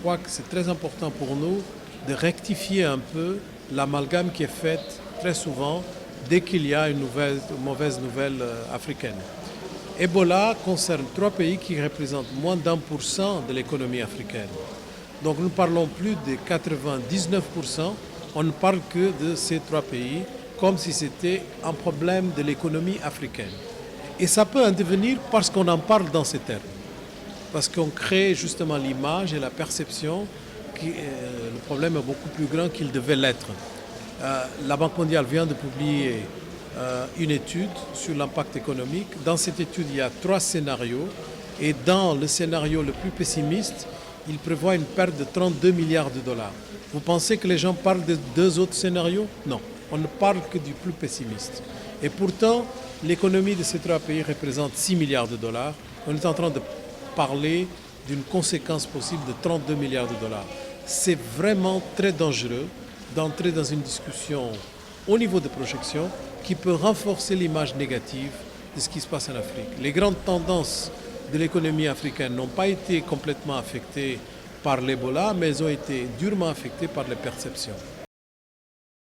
crois que c'est très important pour nous de rectifier un peu l'amalgame qui est fait très souvent dès qu'il y a une mauvaise nouvelle africaine. Ebola concerne 3 pays qui représentent moins d'1% de l'économie africaine. Donc nous ne parlons plus de 99%, on ne parle que de ces 3 pays comme si c'était un problème de l'économie africaine. Et ça peut en devenir parce qu'on en parle dans ces termes. Parce qu'on crée justement l'image et la perception que le problème est beaucoup plus grand qu'il devait l'être. La Banque mondiale vient de publier une étude sur l'impact économique. Dans cette étude, il y a 3 scénarios. Et dans le scénario le plus pessimiste, il prévoit une perte de 32 milliards de dollars. Vous pensez que les gens parlent de 2 autres scénarios? Non, on ne parle que du plus pessimiste. Et pourtant, l'économie de ces 3 pays représente 6 milliards de dollars. On est en train de parler d'une conséquence possible de 32 milliards de dollars. C'est vraiment très dangereux d'entrer dans une discussion au niveau de projection qui peut renforcer l'image négative de ce qui se passe en Afrique. Les grandes tendances de l'économie africaine n'ont pas été complètement affectées par l'Ebola, mais elles ont été durement affectées par les perceptions.